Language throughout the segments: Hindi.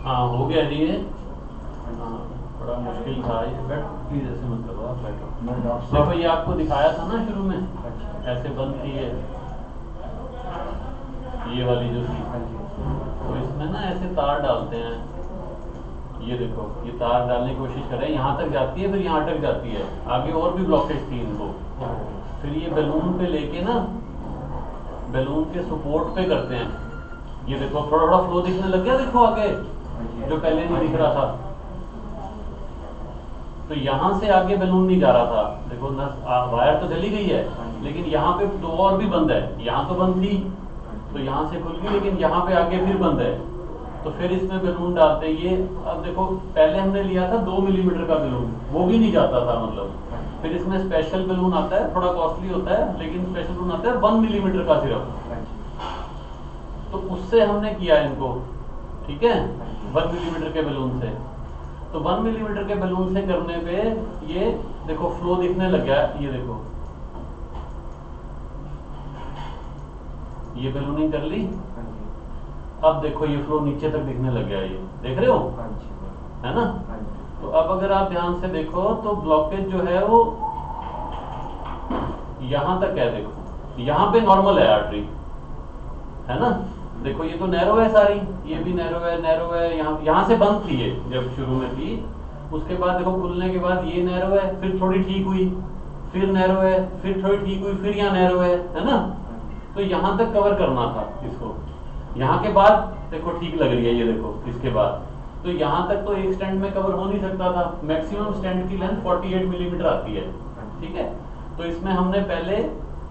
हाँ हो गया जी ये। हाँ, बड़ा मुश्किल था ये। बैठ प्लीज, ऐसे मत करो, आप बैठो। देखो ये आपको दिखाया था ना शुरू में, ऐसे बंद थी ये वाली जो थी। तो इसमें ना ऐसे तार डालते हैं, ये देखो ये तार डालने की कोशिश करें, यहाँ तक जाती है, फिर यहाँ अटक जाती है, आगे और भी ब्लॉकेज थी इनको। फिर ये बैलून पे लेके ना, बैलून के सपोर्ट पे करते हैं। ये देखो थोड़ा थोड़ा फ्लो दिखने लग गया, देखो आगे जो पहले नहीं दिख रहा था। तो यहाँ से आगे बैलून नहीं जा रहा था, देखो वायर तो चली गई है, लेकिन यहाँ पे तो और भी बंद है। यहाँ तो बंद थी, तो यहाँ से खुल गई, लेकिन यहाँ पे आगे फिर बंद है। तो फिर इसमें बैलून डालते हैं ये। अब देखो पहले हमने लिया था 2 मिलीमीटर का बैलून, वो भी नहीं जाता था मतलब। फिर इसमें स्पेशल बैलून आता है, थोड़ा कॉस्टली होता है, लेकिन स्पेशल बैलून आता है 1 मिलीमीटर का सिर्फ। तो उससे हमने किया इनको, ठीक है, 1 मिलीमीटर के बैलून से। तो 1 मिलीमीटर के बैलून से करने पे ये देखो फ्लो दिखने लग गया। ये देखो ये बैलूनिंग कर ली, अब देखो ये फ्लो नीचे तक दिखने लग गया, ये देख रहे हो, है ना। तो अब अगर आप ध्यान से देखो तो ब्लॉकेज जो है वो यहां तक है, देखो यहाँ पे नॉर्मल है आर्टरी, है ना। देखो ये तो नैरो है सारी, ये भी नैरो है, नैरो है। यहाँ से बंद थी ये जब शुरू में थी, उसके बाद देखो खुलने के बाद ये नैरो है, फिर थोड़ी ठीक हुई, फिर नैरो है, फिर थोड़ी ठीक हुई, फिर यहाँ नैरो है ना। तो यहाँ तक कवर करना था इसको। यहाँ के बाद देखो ठीक लग रही है, ये देखो इसके बाद। तो यहाँ तक तो एक स्टैंड में कवर हो नहीं सकता था, मैक्सिमम स्टैंड की लेंथ 48 मिलीमीटर आती है, ठीक है। तो इसमें हमने पहले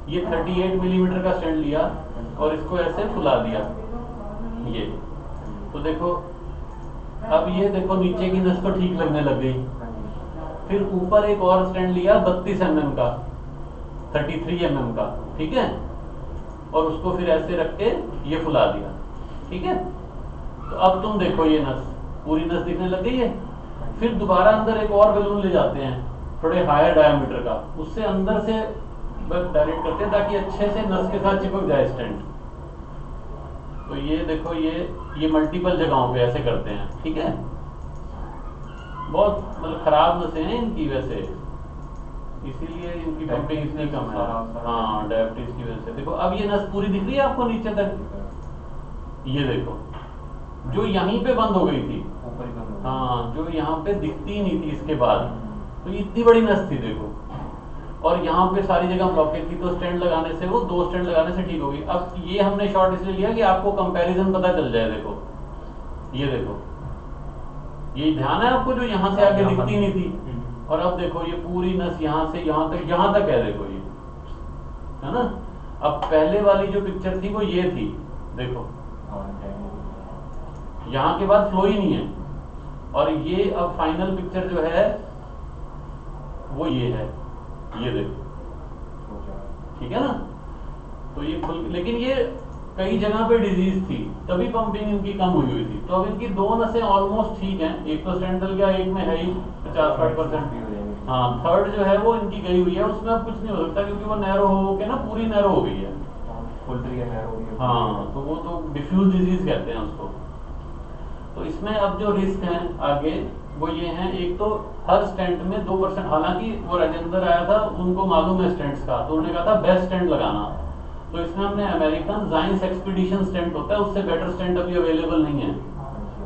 ये 38 मिलीमीटर का स्टैंड लिया और इसको ऐसे फुला दिया, ये। तो देखो अब ये देखो नीचे की नस तो ठीक लगने लग गई। फिर ऊपर एक और स्टैंड लिया 32 mm का, 33 mm का, ठीक है, और उसको फिर ऐसे रख के ये फुला दिया, ठीक है। तो अब तुम देखो ये नस, पूरी नस दिखने लग गई है। फिर दोबारा अंदर एक और बैलून ले जाते हैं थोड़े हायर डायमीटर का, उससे अंदर से डायरेक्ट करते हैं ताकि अच्छे से नस के साथ चिपक जाए स्टैंड। तो ये देखो ये मल्टीपल जगहों पे ऐसे करते हैं, ठीक है। बहुत मतलब खराब नसें हैं इनकी वैसे, इसीलिए इनकी पंपिंग इतनी कम है। हाँ, डायबिटीज की वजह से। देखो अब ये नस पूरी दिख रही है आपको नीचे तक, ये देखो जो यहीं पे बंद हो गई थी, हाँ, जो यहाँ पे दिखती ही नहीं थी इसके बाद। तो इतनी बड़ी नस थी देखो, और यहाँ पे सारी जगह ब्लॉकेज थी। तो स्टैंड लगाने से, वो 2 स्टैंड लगाने से ठीक होगी। अब ये हमने शॉर्ट इसलिए लिया कि आपको कंपैरिजन पता चल जाए। देखो ये देखो, ये ध्यान है आपको, जो यहाँ से आगे दिखती नहीं थी, और अब देखो ये पूरी नस यहाँ से यहाँ तक है, देखो ये, है ना। अब पहले वाली जो पिक्चर थी वो ये थी, देखो यहाँ के बाद फ्लो ही नहीं है। और ये अब फाइनल पिक्चर जो है वो ये है, ये देखो, ठीक है ना। तो ये लेकिन ये कई जगह पे डिजीज थी, तभी पंपिंग इनकी कम हुई थी। तो अब इनकी 2 नसें ऑलमोस्ट ठीक हैं, एक तो स्टैंड डल गया, एक में है ही 50-60%। हाँ, थर्ड जो है वो इनकी गई हुई है, उसमें अब कुछ नहीं हो सकता, क्योंकि वो नैरो हो के ना पूरी नैरो हो गई है। हाँ, तो वो तो डिफ्यूज डिजीज कहते हैं उसको। तो इसमें अब जो रिस्क हैं आगे वो ये हैं, एक तो हर स्टैंड में 2%, हालांकि वो राजेंद्र आया था, उनको मालूम है स्टैंड्स का, तो उन्होंने कहा था बेस्ट स्टैंड लगाना। तो इसमें हमने अमेरिकन जाइंस एक्सपीडिशन स्टैंड होता है, उससे बेटर स्टैंड अभी अवेलेबल नहीं है,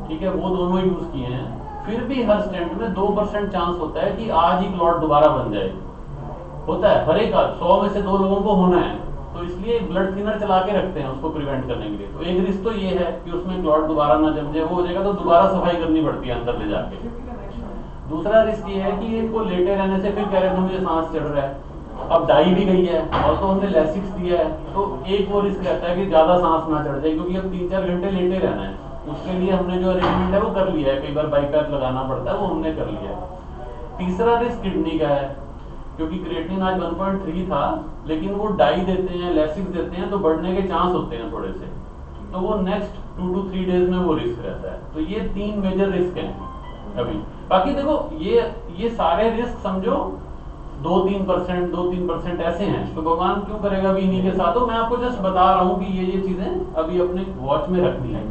ठीक है, वो दोनों यूज किए हैं। फिर भी हर स्टैंड में 2% चांस होता है कि आज ही क्लॉट दोबारा बन जाए, होता है हर एक, 100 में से 2 लोगों को होना है। तो इसलिए ब्लड थिनर चला के रखते हैं उसको प्रिवेंट करने के लिए। तो एक रिस्क तो ये है कि उसमें क्लॉट दोबारा ना जम जाए, वो हो जाएगा तो दोबारा सफाई करनी पड़ती है अंदर ले जाके। दूसरा रिस्क ये है कि इनको लेटे रहने से फिर कह रहे थे मुझे सांस चढ़ रहा है, अब डाई भी गई है और तो हमने लैसिक्स दिया है, तो एक वो रिस्क रहता है कि ज्यादा सांस ना चढ़ जाए, क्योंकि अब 3-4 घंटे लेटे रहना है। उसके लिए हमने जो अरेंजमेंट है वो कर लिया है, कई बार बाईपैप लगाना पड़ता है, वो हमने कर लिया है। तीसरा रिस्क किडनी का है, क्योंकि क्रिएटिनिन आज 1.3 था, लेकिन वो डाई देते हैं, लैसिक्स देते हैं, तो बढ़ने के चांस होते हैं थोड़े से, तो वो नेक्स्ट 2 to 3 डेज में वो रिस्क रहता है। तो ये 3 मेजर रिस्क हैं अभी। बाकी देखो ये सारे रिस्क समझो 2-3% ऐसे हैं, तो भगवान क्यों करेगा भी इन्हीं के साथ। तो मैं आपको जस्ट बता रहा हूँ कि ये चीजें अभी अपने वॉच में रखनी है,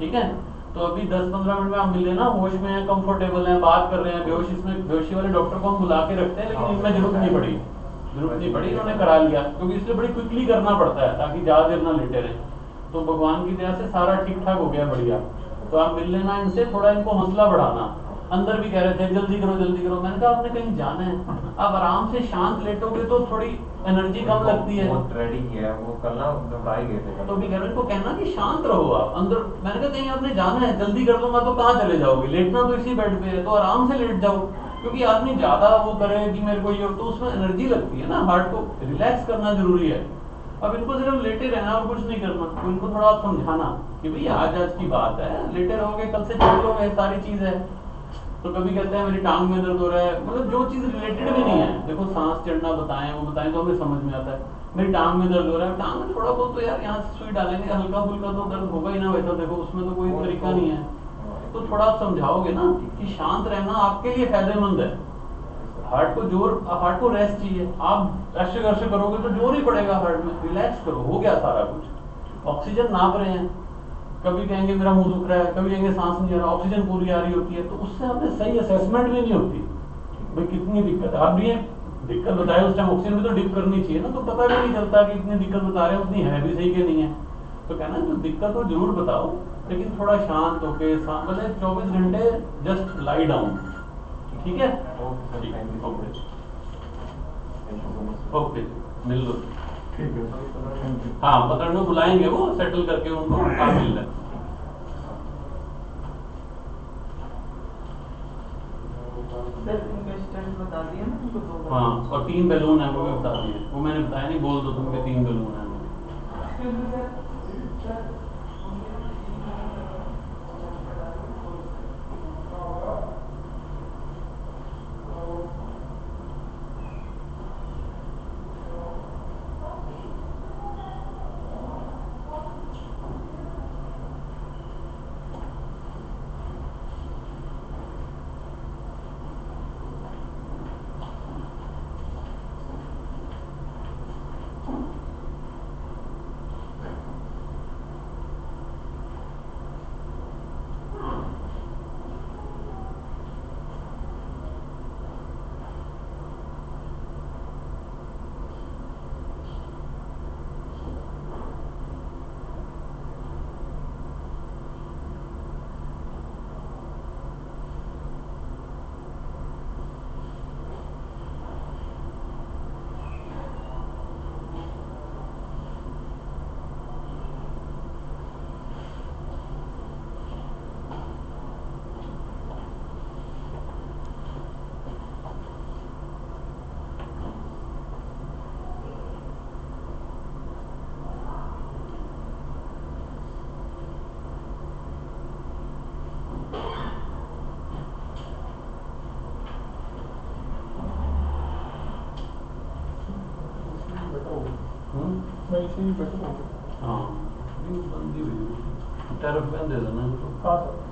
ठीक है। तो अभी 10-15 मिनट में आप मिले ना, होश में हैं, कंफर्टेबल हैं, बात कर रहे हैं, बेहोश, इसमें बेहोशी वाले डॉक्टर को हम बुला के रखते हैं, लेकिन इनमें जरूरत नहीं पड़ी, इन्होंने करा लिया, क्योंकि इसलिए बड़ी क्विकली करना पड़ता है ताकि ज्यादा देर ना लेटे रहे। तो भगवान की दया से सारा ठीक ठाक हो गया, बढ़िया। तो आप मिल लेना इनसे, थोड़ा इनको हौसला बढ़ाना। अंदर भी कह रहे थे जल्दी करो जल्दी करो, मैंने कहा आपने कहीं जाना है, आप आराम से शांत लेटोगे तो थोड़ी एनर्जी कम लगती है। रेडी किया है वो, कल ना घबराए गए थे। तो भी कह रहे इनको कहना कि शांत रहो आप अंदर। मैंने कहा कहीं आपने जाना है, जल्दी कर दूंगा तो कहाँ चले जाओगे, लेटना तो इसी बेड पे है, तो आराम से लेट जाओ। क्योंकि आदमी ज्यादा वो करे कि मेरे को ये, तो उसमें एनर्जी लगती है ना, हार्ट को रिलैक्स करना जरूरी है। अब इनको सिर्फ लेटे रहना और कुछ नहीं करना, तो इनको थोड़ा समझाना कि भाई आज आज की बात है, लेटे रहोगे कल से चल लोगे, सारी चीज है। तो कभी कहते हैं मेरी टांग में दर्द हो रहा है, मतलब जो चीज रिलेटेड भी नहीं है, देखो सांस चढ़ना बताएं, वो बताएं तो हमें समझ में आता है। मेरी टांग में दर्द हो रहा है, टांग में थोड़ा बहुत तो यार यहाँ से सुई डालेंगे, हल्का फुल्का तो दर्द होगा ही ना, वैसा देखो उसमें तो कोई तरीका नहीं है। तो थोड़ा आप समझाओगे ना कि शांत रहना आपके लिए फायदेमंद है। हार्ट को रेस्ट चाहिए, आप ऐसे ऐसे करोगे तो जोर ही पड़ेगा हार्ट में, रिलैक्स करो, हो गया सारा कुछ। ऑक्सीजन नाप रहे हैं, कभी कहेंगे मेरा मुंह दुख रहा है, कभी कहेंगे सांस नहीं आ रहा, ऑक्सीजन पूरी आ रही होती है, तो उससे आपने सही असेसमेंट भी नहीं होती भाई कितनी दिक्कत है। आप भी दिक्कत बताए उस टाइम ऑक्सीजन भी तो डिप करनी चाहिए ना, तो पता भी नहीं चलता कि इतनी दिक्कत बता रहे हैं उतनी है भी सही कि नहीं है। तो कहना जो दिक्कत हो जरूर बताओ, लेकिन थोड़ा शांत होके, मतलब 24 घंटे जस्ट लाई डाउन, ठीक है? ओके, मिल लो, ठीक है। हाँ पकड़ में बुलाएंगे, वो सेटल करके उनको कहाँ मिल रहा है। बता दिया ना तुमको 2 बार। हाँ, और 3 बैलून है वो भी बता दिए, वो मैंने बताया नहीं, बोल दो तुमके 3 बैलून है। मैं इसे ही बैठा हूँ। हाँ, बंदी हुई, टैरिफ पेन दे देना इनको। हाँ सर।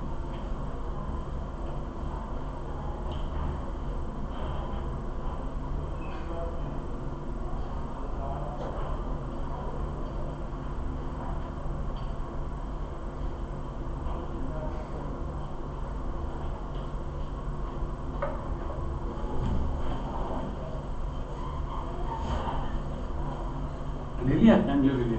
ले लिया एंजियो के लिए?